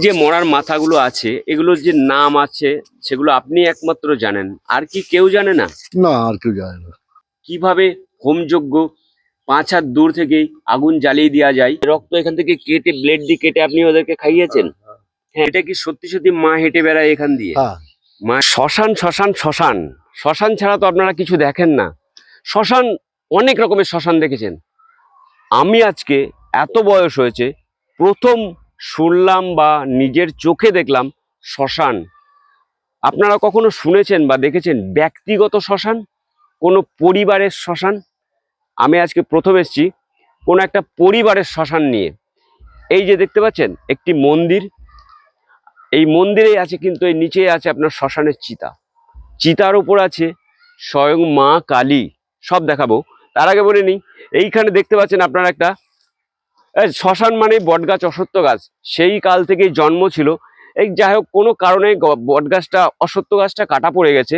যে মরার মাথাগুলো আছে এগুলোর যে নাম আছে সেগুলো আপনি একমাত্র জানেন, আর কি কেউ জানে না? না, আর কেউ জানে না। কিভাবে হোমযজ্ঞ 5 হাত দূর থেকেই আগুন জ্বালিয়ে দেওয়া যায়, রক্ত এখান থেকে কেটে ব্লেড দিয়ে কেটে আপনি ওদেরকে খাইয়েছেন? হ্যাঁ, এটা কি সত্যি সত্যি মা হেঁটে বেড়ায় এখান দিয়ে? হ্যাঁ, মা শ্মশান শ্মশান শ্মশান শ্মশান ছাড়া তো আপনারা কিছু দেখেন না। শ্মশান, অনেক রকমের শ্মশান দেখেছেন। আমি আজকে এত বয়স হয়েছে প্রথম শুনলাম বা নিজের চোখে দেখলাম শ্মশান। আপনারা কখনো শুনেছেন বা দেখেছেন ব্যক্তিগত শ্মশান, কোনো পরিবারের শ্মশান? আমি আজকে প্রথম এসেছি কোনো একটা পরিবারের শ্মশান নিয়ে। এই যে দেখতে পাচ্ছেন একটি মন্দির, এই মন্দিরেই আছে কিন্তু এই নিচে আছে আপনার শ্মশানের চিতা, চিতার উপর আছে স্বয়ং মা কালী। সব দেখাবো, তার আগে বলে নিই, এইখানে দেখতে পাচ্ছেন আপনারা একটা শ্মশান মানে বটগাছ, অশ্বত্থ গাছ, সেই কাল থেকেই জন্ম ছিল। এই যাই হোক কোনো কারণে বটগাছটা, অশ্বত্থ গাছটা কাটা পড়ে গেছে।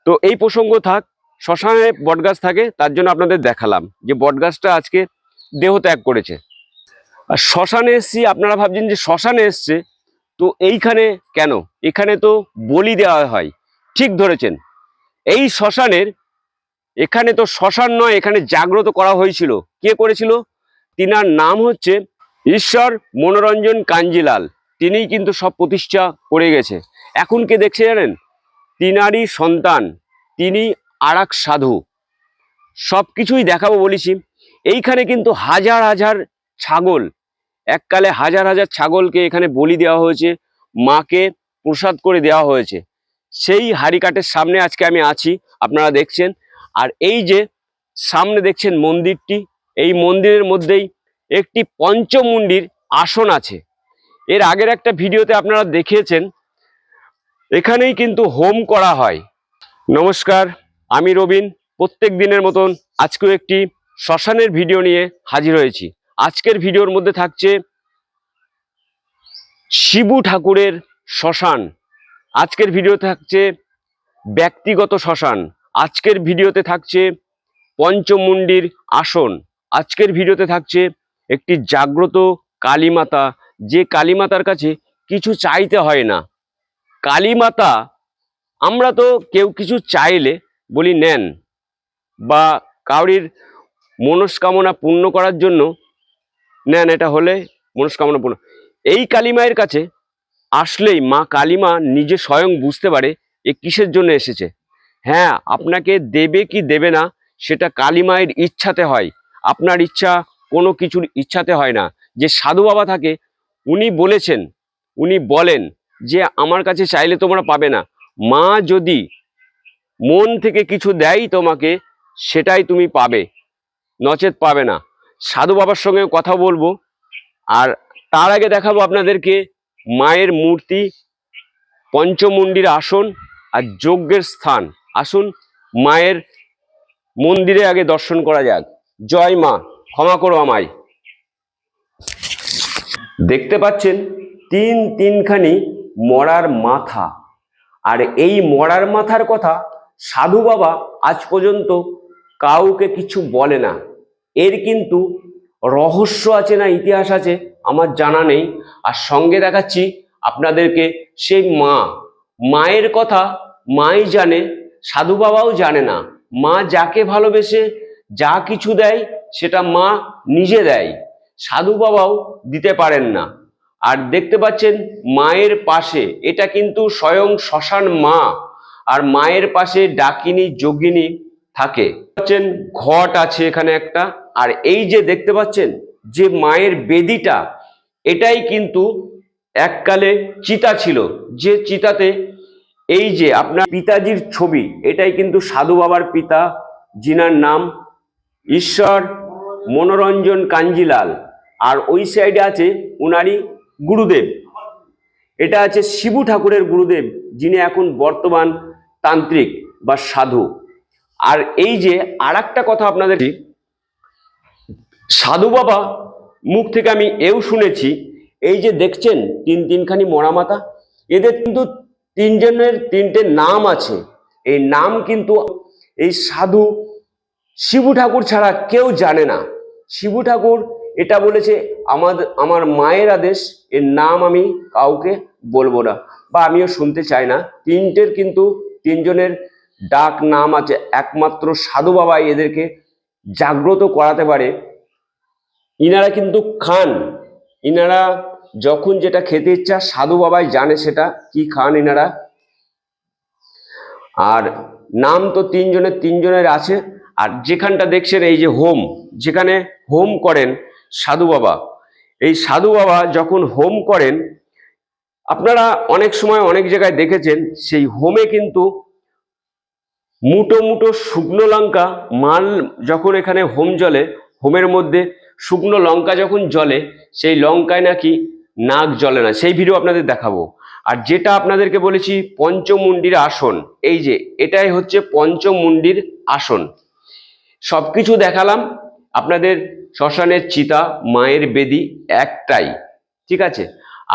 তো এই প্রসঙ্গ থাক, শ্মশানে বটগাছ থাকে তার জন্য আপনাদের দেখালাম যে বটগাছটা আজকে দেহ ত্যাগ করেছে। আর শ্মশানে এসছি, আপনারা ভাবছেন যে শ্মশানে এসছে তো এইখানে কেন, এখানে তো বলি দেওয়া হয়। ঠিক ধরেছেন, এই শ্মশানের, এখানে তো শ্মশান নয়, এখানে জাগ্রত করা হয়েছিল। কে করেছিল? তিনার নাম হচ্ছে ঈশ্বর মনোরঞ্জন কাঞ্জিলাল। তিনিই কিন্তু সব প্রতিষ্ঠা করে গেছে। এখন কে দেখছে জানেন? তিনারই সন্তান, তিনি আরাক সাধু। সব কিছুই দেখাবো বলেছি। এইখানে কিন্তু হাজার হাজার ছাগল, এককালে হাজার হাজার ছাগলকে এখানে বলি দেওয়া হয়েছে, মাকে প্রসাদ করে দেওয়া হয়েছে। সেই হাড়িকাঠের সামনে আজকে আমি আছি, আপনারা দেখছেন। আর এই যে সামনে দেখছেন মন্দিরটি, এই মন্দিরের মধ্যেই একটি পঞ্চমুণ্ডির আসন আছে। এর আগের একটা ভিডিওতে আপনারা দেখিয়েছেন, এখানেই কিন্তু হোম করা হয়। নমস্কার, আমি রবিন। প্রত্যেক দিনের মতন আজকেও একটি শ্মশানের ভিডিও নিয়ে হাজির হয়েছি। আজকের ভিডিওর মধ্যে থাকছে শিবু ঠাকুরের শ্মশান, আজকের ভিডিও থাকছে ব্যক্তিগত শ্মশান, আজকের ভিডিওতে থাকছে পঞ্চমুণ্ডির আসন, আজকের ভিডিওতে থাকছে একটি জাগ্রত কালীমাতা, যে কালীমাতার কাছে কিছু চাইতে হয় না। কালীমাতা, আমরা তো কেউ কিছু চাইলে বলি নেন, বা কাউরির মনস্কামনা পূর্ণ করার জন্য নেন, এটা হলে মনস্কামনা পূর্ণ। এই কালীমায়ের কাছে আসলেই মা কালীমা নিজে স্বয়ং বুঝতে পারে এ কিসের জন্য এসেছে। হ্যাঁ, আপনাকে দেবে কি দেবে না সেটা কালীমায়ের ইচ্ছাতে হয়, আপনার ইচ্ছা কোনো কিছুর ইচ্ছাতে হয় না। যে সাধু বাবা থাকে উনি বলেছেন, উনি বলেন যে আমার কাছে চাইলে তোমরা পাবে না, মা যদি মন থেকে কিছু দেয় তোমাকে সেটাই তুমি পাবে, নচেত পাবে না। সাধু বাবার সঙ্গে কথা বলবো, আর তার আগে দেখাবো আপনাদেরকে মায়ের মূর্তি, পঞ্চমুণ্ডির আসন আর যজ্ঞের স্থান। আসুন মায়ের মন্দিরে আগে দর্শন করা যাক। জয় মা, ক্ষমা করো আমায়। দেখতে পাচ্ছেন তিনখানি মরার মাথা, আর এই মরার মাথার কথা সাধু বাবা আজ পর্যন্ত কাউকে কিছু বলে না। এর কিন্তু রহস্য আছে না ইতিহাস আছে আমার জানা নেই। আর সঙ্গে দেখাচ্ছি আপনাদেরকে সেই মায়ের কথা মাই জানে, সাধু বাবাও জানে না। মা যাকে ভালোবেসে যা কিছু দেয় সেটা মা নিজে দেয়, সাধু বাবাও দিতে পারেন না। আর দেখতে পাচ্ছেন মায়ের পাশে, এটা কিন্তু স্বয়ং শ্মশান মা, আর মায়ের পাশে ডাকিনী যোগিনী থাকে। পাচ্ছেন ঘট আছে এখানে একটা, আর এই যে দেখতে পাচ্ছেন যে মায়ের বেদিটা, এটাই কিন্তু এককালে চিতা ছিল, যে চিতাতে এই যে আপনার পিতাজির ছবি, এটাই কিন্তু সাধু বাবার পিতা, যিনার নাম ঈশ্বর মনোরঞ্জন কাঞ্জিলাল। আর ওই সাইডে আছে উনারই গুরুদেব, এটা আছে শিবু ঠাকুরের গুরুদেব, যিনি এখন বর্তমান তান্ত্রিক বা সাধু। আর এই যে আর একটা কথা আপনাদের, সাধু বাবা মুখ থেকে আমি এও শুনেছি, এই যে দেখছেন তিনখানি মরা মাথা, এদের কিন্তু তিনজনের তিনটে নাম আছে। এই নাম কিন্তু এই সাধু শিবু ঠাকুর ছাড়া কেউ জানে না। শিবু ঠাকুর এটা বলেছে আমার মায়ের আদেশ, এর নাম আমি কাউকে বলবো না বা আমিও শুনতে চাই না। তিনজনের ডাক নাম আছে, একমাত্র সাধু বাবাই এদেরকে জাগ্রত করাতে পারে। ইনারা কিন্তু খান, ইনারা যখন যেটা খেতে ইচ্ছা সাধু বাবাই জানে সেটা কি খান ইনারা। আর নাম তো তিনজনের আছে। আর যেখানটা দেখছেন এই যে হোম, যেখানে হোম করেন সাধু বাবা, এই সাধু বাবা যখন হোম করেন, আপনারা অনেক সময় অনেক জায়গায় দেখেছেন সেই হোমে কিন্তু মুটো মুটো শুকনো লঙ্কা মাল যখন এখানে হোম জ্বলে, হোমের মধ্যে শুকনো লঙ্কা যখন জ্বলে, সেই লঙ্কায় নাকি নাক জ্বলে না। সেই ভিডিও আপনাদের দেখাবো। আর যেটা আপনাদেরকে বলেছি পঞ্চমুণ্ডির আসন, এই যে এটাই হচ্ছে পঞ্চমুণ্ডির আসন। সবকিছু দেখালাম আপনাদের। শ্মশানের চিতা, মায়ের বেদি একটাই, ঠিক আছে।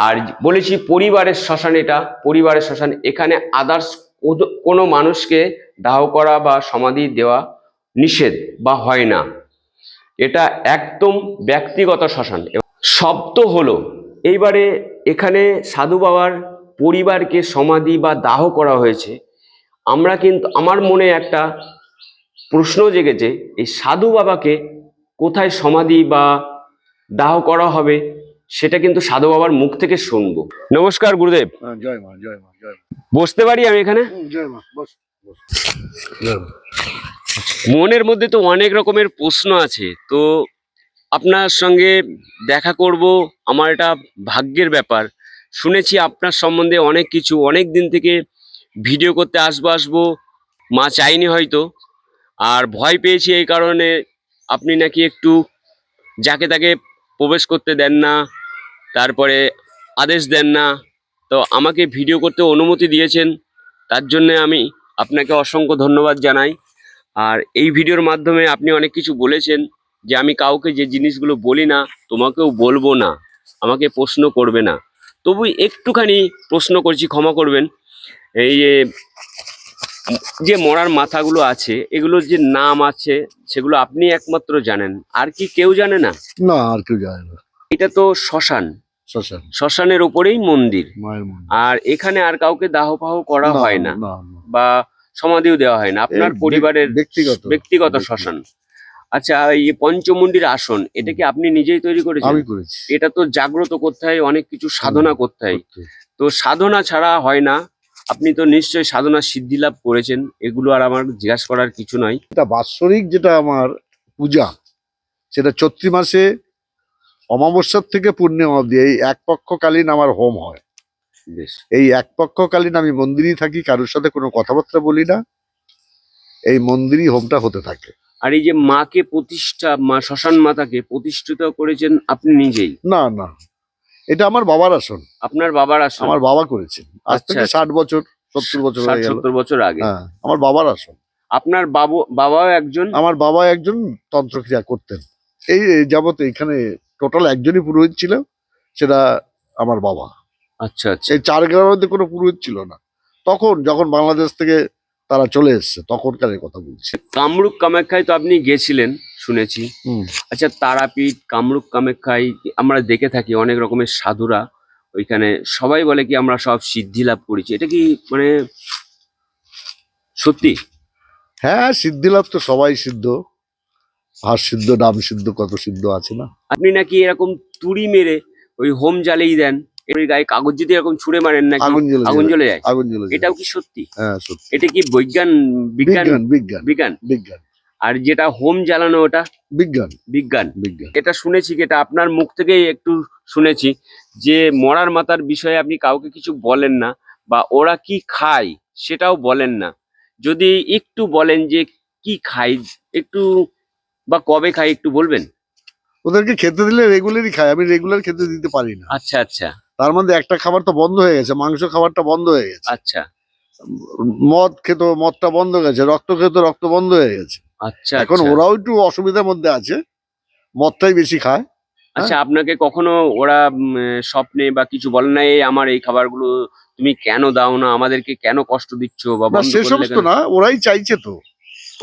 আর বলেছি পরিবারের শ্মশান, এটা পরিবারের শ্মশান। এখানে আদার্স কোনো মানুষকে দাহ করা বা সমাধি দেওয়া নিষেধ বা হয় না। এটা একদম ব্যক্তিগত শ্মশান। শব্দ হলো এইবারে এখানে সাধু বাবার পরিবারকে সমাধি বা দাহ করা হয়েছে। আমার মনে একটা প্রশ্ন জেগেছে, এই সাধু বাবাকে কোথায় সমাধি বা দাহ করা হবে সেটা কিন্তু সাধু বাবার মুখ থেকে শুনবো। নমস্কার গুরুদেব। জয় মা, জয় মা, জয় মা। বসতে পারি আমি এখানে? জয় মা, বস বস। জয় মা। মনের মধ্যে তো অনেক রকমের প্রশ্ন আছে, তো আপনার সঙ্গে দেখা করব আমার এটা ভাগ্যের ব্যাপার। শুনেছি আপনার সম্বন্ধে অনেক কিছু, অনেক দিন থেকে ভিডিও করতে আসবো মা চাইনি হয়তো, আর ভয় পেয়েছি এই কারণে আপনি নাকি একটু যাকে তাকে প্রবেশ করতে দেন না, তারপরে আদেশ দেন না। তো আমাকে ভিডিও করতে অনুমতি দিয়েছেন, তার জন্য আমি আপনাকে অসংখ্য ধন্যবাদ জানাই। আর এই ভিডিওর মাধ্যমে আপনি অনেক কিছু বলেছেন যে আমি কাউকে যে জিনিসগুলো বলি না তোমাকেও বলবো না, আমাকে প্রশ্ন করবে না। তবু একটুখানি প্রশ্ন করছি, ক্ষমা করবেন। এই যে মরার মাথাগুলো আছে, এগুলোর যে নাম আছে সেগুলো আপনি একমাত্র জানেন, আর কি কেউ জানে না? না, আর কেউ জানে না। এটা তো শ্মশান, শ্মশান, শ্মশানের ওপরেই মন্দির, মায়ের মন্দির। আর এখানে আর কাউকে দাহপাহ করা না, হয় না না, না। বা সমাধিও দেওয়া হয় না, আপনার পরিবারের ব্যক্তিগত শ্মশান। আচ্ছা, এই পঞ্চমুণ্ডির আসন, এটা কি আপনি নিজেই তৈরি করেছেন? আমি করেছি। এটা তো জাগ্রত করতে হয়, অনেক কিছু সাধনা করতে হয়। তো সাধনা ছাড়া হয় না। আপনি তো নিশ্চয়ই সাধনা সিদ্ধি লাভ করেছেন, এগুলো আর আমার জিজ্ঞাসা করার কিছু নাই। এটা বাৎসরিক যেটা আমার পূজা, সেটা চৈত্র মাসে অমাবস্যার থেকে পূর্ণিমা অবধি এই এক পক্ষকালীন আমার হোম হয়। বেশ। এই এক পক্ষকালীন আমি মন্দিরেই থাকি, কারোর সাথে কোনো কথাবার্তা বলি না। এই মন্দিরই হোমটা হতে থাকে। আর এই যে মাকে প্রতিষ্ঠা, মা শ্মশান মাতাকে প্রতিষ্ঠিত করেছেন আপনি নিজেই? না, না, এটা আমার বাবার আসন। আপনার বাবার আসন? আমার বাবা করেছেন আজ আচ্ছা, থেকে 60 বছর 70 বছর হয়ে গেল। 60-70 বছর আগে। হ্যাঁ, আমার বাবার আসন। আপনার বাবাও একজন? আমার বাবা একজন তন্ত্রক্রিয়া করতেন। এই যাবত এখানে টোটাল একজনই পুরোহিত ছিল, সেটা আমার বাবা। আচ্ছা আচ্ছা। এই 4 গ্রামের মধ্যে কোনো পুরোহিত ছিল না তখন, যখন বাংলাদেশ থেকে তারা চলে এসছে তখনকারের কথা বলছি। কামরূপ কামাখ্যায় তো আপনি গেছিলেন শুনেছি। আচ্ছা, তারাপীঠ, কামরূপ কামাখ্যায় আমরা দেখে থাকি অনেক রকমের সাধুরা, ওইখানে সবাই বলে কি আমরা সব সিদ্ধি লাভ করেছি, এটা কি মানে সত্যি? হ্যাঁ, সিদ্ধিলাভ তো সবাই সিদ্ধ, হাত সিদ্ধ, নাম সিদ্ধ, কত সিদ্ধ আছে না। আপনি নাকি এরকম তুড়ি মেরে ওই হোম জ্বালিয়ে দেন, এর গায়ে কাগজ যদি এরকম ছুঁড়ে মারেন নাকি আগুন জ্বলে যায়? আগুন জ্বলে যায়। এটাও কি সত্যি? হ্যাঁ, সত্যি। এটা কি বিজ্ঞান? বিজ্ঞান, বিজ্ঞান, বিজ্ঞান। বিজ্ঞান। আর যেটা হোম জ্বালানো ওটা? বিজ্ঞান, বিজ্ঞান। বিজ্ঞান। এটা শুনেছি, এটা আপনার মুখ থেকেই একটু শুনেছি যে মরার মাথার বিষয়ে আপনি কাউকে কিছু বলেন না, বা ওরা কি খায় সেটাও বলেন না। যদি একটু বলেন যে কি খাই একটু, বা কবে খাই একটু বলবেন? ওদেরকে খেতে দিলে রেগুলারই খায়, আমি রেগুলার খেতে দিতে পারি না। আচ্ছা আচ্ছা। তার মধ্যে একটা খাবার তো বন্ধ হয়ে গেছে, মাংস খাবারটা বন্ধ হয়ে গেছে। আচ্ছা। মদ খেত, মদটা বন্ধ হয়ে গেছে। রক্ত খেত, রক্ত বন্ধ হয়ে গেছে। আচ্ছা। এখন ওরাও একটু অসুবিধার মধ্যে আছে, মদটাই বেশি খায়। আচ্ছা, আপনাকে কখনো ওরা স্বপ্নে বা কিছু বলে না, এই আমার এই খাবারগুলো তুমি কেন দাও না, আমাদেরকে কেন কষ্ট দিচ্ছ বা না, বন্ধ সে করলে সমস্ত কেন? না, ওরাই চাইছে তো।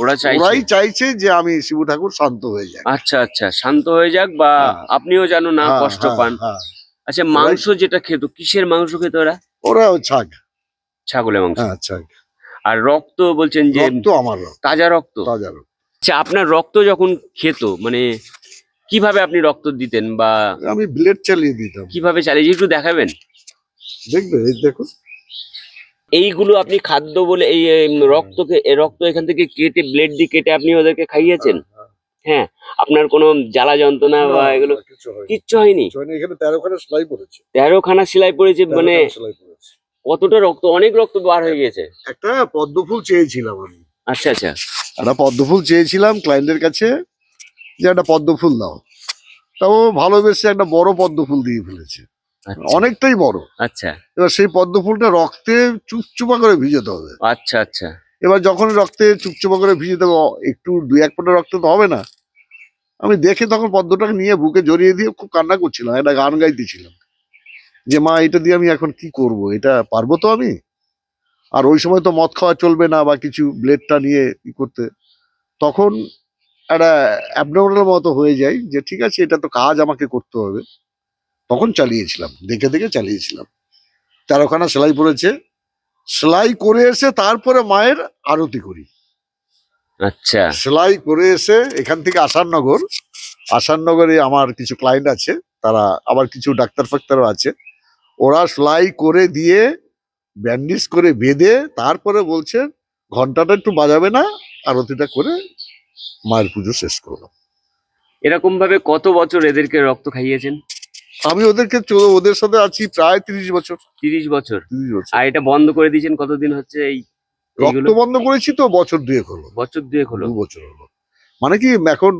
ওরা চাইছে। ওরাই চাইছে যে আমি শিবু ঠাকুর শান্ত হয়ে যাই। আচ্ছা আচ্ছা, শান্ত হয়ে যাক বা হ্যাঁ। আপনিও যেন না হ্যাঁ, কষ্ট হ্যাঁ, পান। হ্যাঁ। আচ্ছা, মাংস যেটা খেত, কিসের মাংস খেত ওরা? ওরা ছাগ। ছাগলের মাংস। হ্যাঁ, ছাগ। আর রক্ত বলছেন যে রক্ত আমার রক্ত, তাজা রক্ত। তাজা রক্ত। আচ্ছা, আপনার রক্ত যখন খেত মানে কিভাবে আপনি রক্ত দিতেন বা আমি ব্লেড চালিয়ে দিতাম। কিভাবে চালিয়ে একটু দেখাবেন? দেখবে, এই দেখো। এইগুলো আপনি খাদ্য বলে এই রক্তকে রক্ত এখান থেকে কেটে ব্লেড দিয়ে কেটে আপনি ওদেরকে খাইয়েছেন? হ্যাঁ, আপনার কোনো জ্বালা যন্ত্রণা না, বা এগুলো না, কিছু হয়নি। কিচ্ছু হয়নি? কিছু হয়নি। এখানে 13 খানা সেলাই পড়েছে। 13 খানা সেলাই পড়েছে 13 মানে খানা সেলাই পড়েছে। কতটা রক্ত, অনেক রক্ত বার হয়ে গেছে। একটা পদ্ম ফুল চেয়েছিলাম আমি। আচ্ছা আচ্ছা। একটা পদ্ম ফুল চেয়েছিলাম ক্লায়েন্টের কাছে, যে একটা পদ্ম ফুল দাও। তা ও ভালোবেসে একটা বড় পদ্ম ফুল দিয়ে ফেলেছে, আচ্ছা অনেকটাই বড়। আচ্ছা এবার সেই পদ্ম ফুলটা রক্তে চুপচুপা করে ভিজাতে হবে। আচ্ছা আচ্ছা। এবার যখন রক্তে চুপচুপা করে ভিজে দেবো, একটু 2-1 ফোঁটা রক্ত তো হবে না। আমি দেখে তখন পদ্মটাকে নিয়ে বুকে জড়িয়ে দিয়ে খুব কান্না করছিলাম, একটা গান গাইতেছিলাম যে মা এটা দিয়ে আমি এখন কি করব, এটা পারবো তো আমি? আর ওই সময় তো মদ খাওয়া চলবে না বা কিছু, ব্লেডটা নিয়ে ই করতে। তখন একটা অ্যাবনর্মাল মতো হয়ে যায় যে ঠিক আছে, এটা তো কাজ আমাকে করতে হবে। তখন চালিয়েছিলাম, দেখে দেখে চালিয়েছিলাম। 13 খানা সেলাই পড়েছে। সেলাই করে এসে তারপরে মায়ের আরতি করি। আচ্ছা সেলাই করে এসে এখান থেকে আসাননগরে আমার কিছু ক্লায়েন্ট আছে, তারা আবার কিছু ডাক্তার ফাক্তারও আছে। ওরা সেলাই করে দিয়ে ব্যান্ডেজ করে বেঁধে তারপরে বলছে ঘন্টাটা একটু বাজাবে না, আরতিটা করে মায়ের পুজো শেষ করলাম। এরকম ভাবে কত বছর এদেরকে রক্ত খাইয়েছেন? আমি ওদের সাথে আছি প্রায় 30 বছর। 30 বছর। 30 বছর। আর এটা বন্ধ করে দিয়েছেন কতদিন হচ্ছে? রক্ত বন্ধ করেছি তো বছর 2 হলো। বছর 2 হলো। 2 বছর হলো। মানে কি, এখন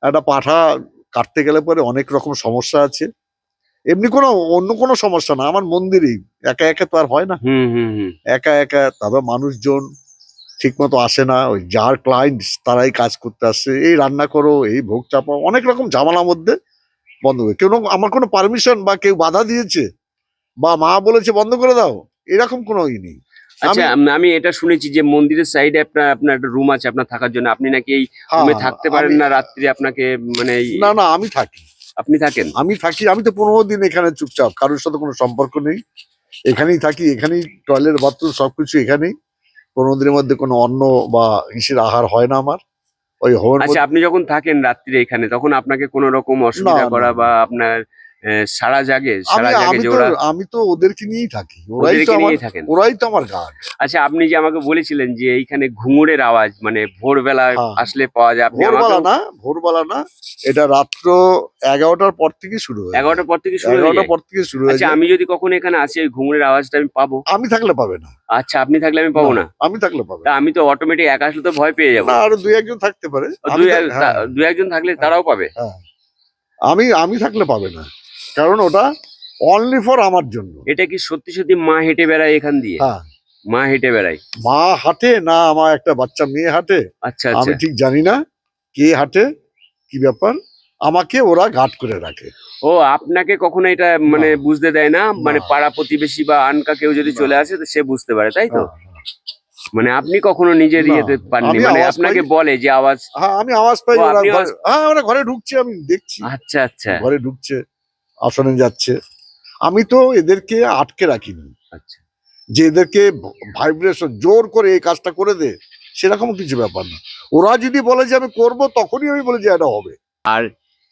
একটা পাঠা কাটতে গেলে পরে অনেক রকম সমস্যা আছে। এমনি অন্য কোনো সমস্যা না, আমার মন্দিরেই একা একা তো আর হয় না। হুম হুম হুম। একা একা, তারপর মানুষজন ঠিক মতো আসে না, ওই যার ক্লায়েন্ট তারাই কাজ করতে আসছে, এই রান্না করো, এই ভোগ চাপাও, অনেক রকম ঝামেলার মধ্যে বন্ধ করে। আমার কোনো পারমিশন বা কেউ বাধা দিয়েছে বা মা বলেছে বন্ধ করে দাও, এরকম কোনো ই নেই। আচ্ছা, আমি এটা শুনেছি যে মন্দিরের সাইডে আপনার একটা রুম আছে আপনার থাকার জন্য, আপনি নাকি এই হ্যাঁ, রুমে থাকতে পারেন আমি- না রাত্রি, আপনাকে মানে না না, আমি থাকি। আপনি থাকেন? আমি তো 15 দিন এখানে চুপচাপ, কারোর সাথে কোনো সম্পর্ক নেই, এখানেই থাকি, এখানেই টয়লেট বাথরুম সবকিছু এখানেই। 15 দিনের মধ্যে কোনো অন্ন বা ইসের আহার হয় না আমার। ওই হোমের আচ্ছা, আপনি যখন থাকেন রাত্রিরে এখানে তখন আপনাকে কোনো রকম অসুবিধা না, করা না, বা না। আপনার সারা জাগে আমি আমি যে তো ওরা আমি তো ওদেরকে নিয়েই থাকি, ওদেরকে নিয়েই থাকেন? ওরাই তো আমার গার্ড। আচ্ছা, আপনি যে আমাকে বলেছিলেন যে এইখানে ঘুঙুরের আওয়াজ মানে ভোরবেলা হ্যাঁ, আসলে পাওয়া যায়, আপনি ভোরবেলা আমাকে না, ভোরবেলা না, এটা রাত্র 11টার পর থেকে শুরু হয়ে যায়। 11টার পর থেকে শুরু হয়ে 11টার যায়? পর থেকে শুরু হয়ে আচ্ছা, যায়। আমি যদি কখনো এখানে আসি ওই ঘুঙুরের আওয়াজটা আমি পাবো? আমি থাকলে পাবে না। আচ্ছা, আপনি থাকলে আমি পাবো না? আমি থাকলে পাবে তা না। আমি তো অটোমেটিক একা আসলে তো ভয় পেয়ে যাবো। না, আরো 2-1 জন থাকতে পারে। হ্যাঁ, দু একজন থাকলে হ্যাঁ, তারাও পাবে? হ্যাঁ। আমি থাকলে পাবে না, কারণ ওটা অনলি ফর আমার জন্য। এটা কি সত্যি সত্যি মা হেঁটে বেড়ায় এখান দিয়ে? হ্যাঁ, মা হেঁটে বেড়ায়? মা হাঁটে না আমার একটা বাচ্চা মেয়ে হাঁটে, আচ্ছা আমি আচ্ছা। ঠিক জানি না কে হাঁটে, কি ব্যাপার। আমাকে ওরা গার্ড করে রাখে। ও, আপনাকে কখনো এটা মানে না, বুঝতে দেয় না? মানে না, পাড়া প্রতিবেশী বা আনকা কেউ যদি না, চলে আসে তো সে বুঝতে পারে, তাই তো? না, মানে আপনি কখনো নিজের না, ইয়েতে পাননি, আমি মানে আওয়াজ আপনাকে পাই। বলে যে আওয়াজ? হ্যাঁ, আমি আওয়াজ পাই, ও, ওরা আপনি ঘরে, হ্যাঁ, ওরা ঘরে ঢুকছে, আমি দেখছি। আচ্ছা আচ্ছা ঘরে ঢুকছে, আসনে যাচ্ছে। আমি তো এদেরকে আটকে রাখিনি আচ্ছা। যে এদেরকে ভাইব্রেশন জোর করে এই কাজটা করে দে, সেরকম কিছু ব্যাপার না। ওরা যদি বলে যে আমি করব, তখনই আমি বলি যে এটা হবে। আর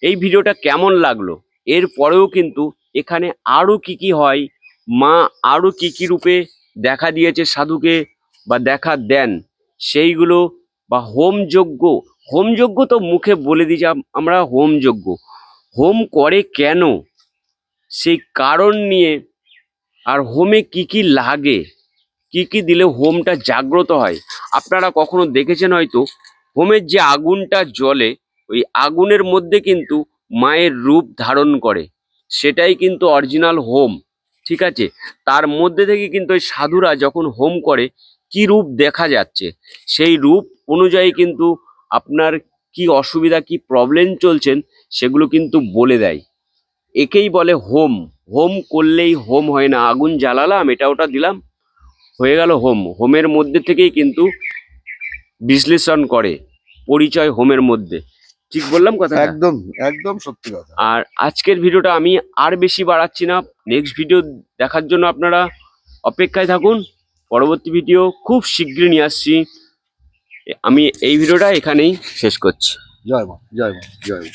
এই ভিডিওটা কেমন লাগলো? এর পরেও কিন্তু এখানে আরো কি কি হয়, মা আরো কি কি রূপে দেখা দিয়েছে সাধুকে বা দেখা দেন সেইগুলো, বা হোম যজ্ঞ তো মুখে বলে দিয়েছে আমরা, হোম করে কেন সেই কারণ নিয়ে, আর হোমে কি কি লাগে, কি কি দিলে হোমটা জাগ্রত হয়। আপনারা কখনো দেখেছেন হয়তো হোমের যে আগুনটা জ্বলে, ওই আগুনের মধ্যে কিন্তু মায়ের রূপ ধারণ করে, সেটাই কিন্তু অরিজিনাল হোম। ঠিক আছে, তার মধ্যে থেকে কিন্তু ওই সাধুরা যখন হোম করে কি রূপ দেখা যাচ্ছে, সেই রূপ অনুযায়ী কিন্তু আপনার কি অসুবিধা কি প্রবলেম চলছেন সেগুলো কিন্তু বলে দেয়। একেই বলে হোম। হোম করলেই হোম হয় না, আগুন জ্বালালাম এটা ওটা দিলাম হয়ে গেল হোম। হোমের মধ্যে থেকেই কিন্তু বিশ্লেষণ করে পরিচয় হোমের মধ্যে। ঠিক বললাম কথা? একদম একদম সত্যি কথা। আর আজকের ভিডিওটা আমি আর বেশি বাড়াচ্ছি না, নেক্সট ভিডিও দেখার জন্য আপনারা অপেক্ষায় থাকুন। পরবর্তী ভিডিও খুব শীঘ্রই নিয়ে আসছি। আমি এই ভিডিওটা এখানেই শেষ করছি। জয় মা, জয় মা, জয় মা।